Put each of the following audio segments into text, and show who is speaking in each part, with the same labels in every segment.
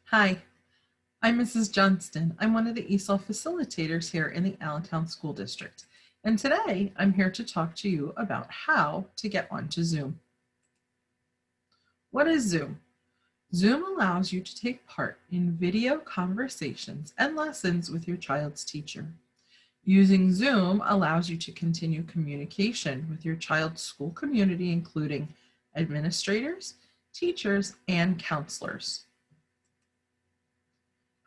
Speaker 1: Hi, I'm Mrs. Johnston. I'm one of the ESOL facilitators here in the Allentown School District. And today I'm here to talk to you about how to get onto Zoom. What is Zoom? Zoom allows you to take part in video conversations and lessons with your child's teacher. Using Zoom allows you to continue communication with your child's school community, including administrators, teachers, and counselors.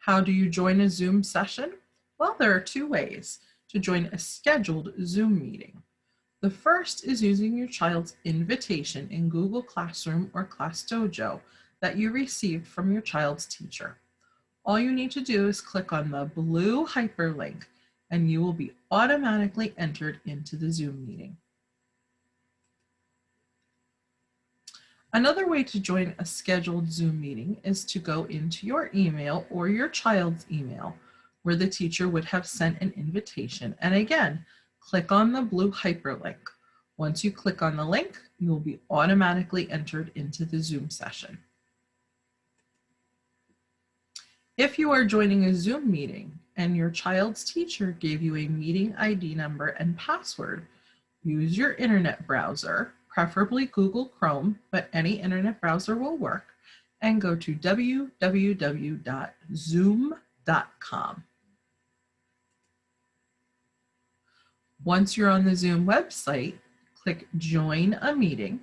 Speaker 1: How do you join a Zoom session? Well, there are two ways to join a scheduled Zoom meeting. The first is using your child's invitation in Google Classroom or ClassDojo that you received from your child's teacher. All you need to do is click on the blue hyperlink and you will be automatically entered into the Zoom meeting. Another way to join a scheduled Zoom meeting is to go into your email or your child's email where the teacher would have sent an invitation. And again, click on the blue hyperlink. Once you click on the link, you will be automatically entered into the Zoom session. If you are joining a Zoom meeting and your child's teacher gave you a meeting ID number and password, use your internet browser, preferably Google Chrome, but any internet browser will work, and go to www.zoom.com. Once you're on the Zoom website, click Join a Meeting,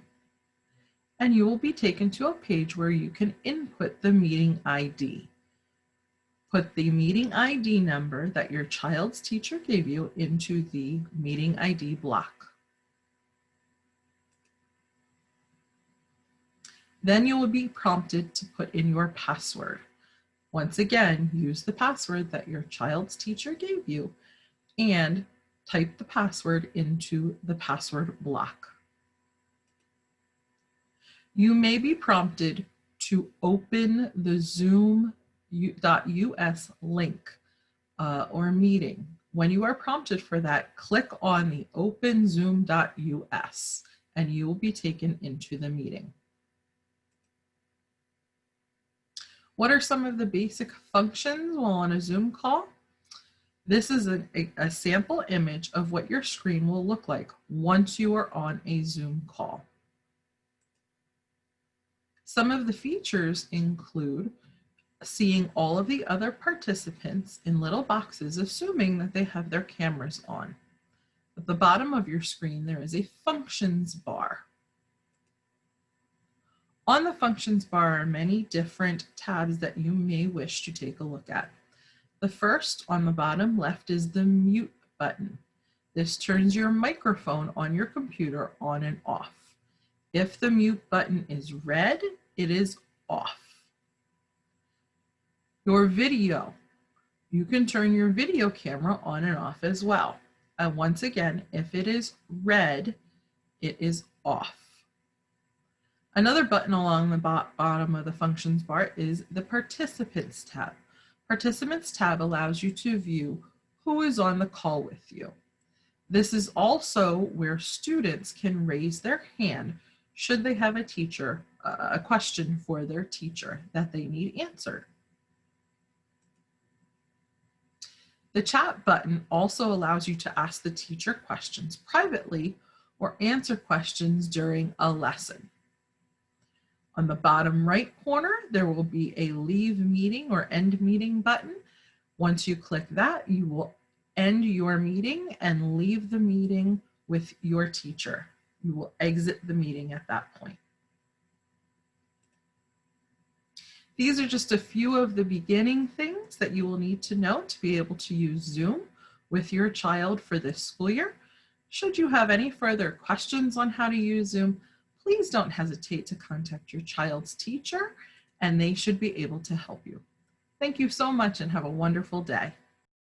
Speaker 1: and you will be taken to a page where you can input the meeting ID. Put the meeting ID number that your child's teacher gave you into the meeting ID block. Then you will be prompted to put in your password. Once again, use the password that your child's teacher gave you and type the password into the password block. You may be prompted to open the zoom.us link or meeting. When you are prompted for that, click on the open zoom.us and you will be taken into the meeting. What are some of the basic functions while on a Zoom call? This is a sample image of what your screen will look like once you are on a Zoom call. Some of the features include seeing all of the other participants in little boxes, assuming that they have their cameras on. At the bottom of your screen, there is a functions bar. On the functions bar are many different tabs that you may wish to take a look at. The first on the bottom left is the mute button. This turns your microphone on your computer on and off. If the mute button is red, it is off. Your video, you can turn your video camera on and off as well. And once again, if it is red, it is off. Another button along the bottom of the functions bar is the Participants tab. Participants tab allows you to view who is on the call with you. This is also where students can raise their hand should they have a question for their teacher that they need answered. The chat button also allows you to ask the teacher questions privately or answer questions during a lesson. On the bottom right corner, there will be a leave meeting or end meeting button. Once you click that, you will end your meeting and leave the meeting with your teacher. You will exit the meeting at that point. These are just a few of the beginning things that you will need to know to be able to use Zoom with your child for this school year. Should you have any further questions on how to use Zoom, please don't hesitate to contact your child's teacher and they should be able to help you. Thank you so much and have a wonderful day.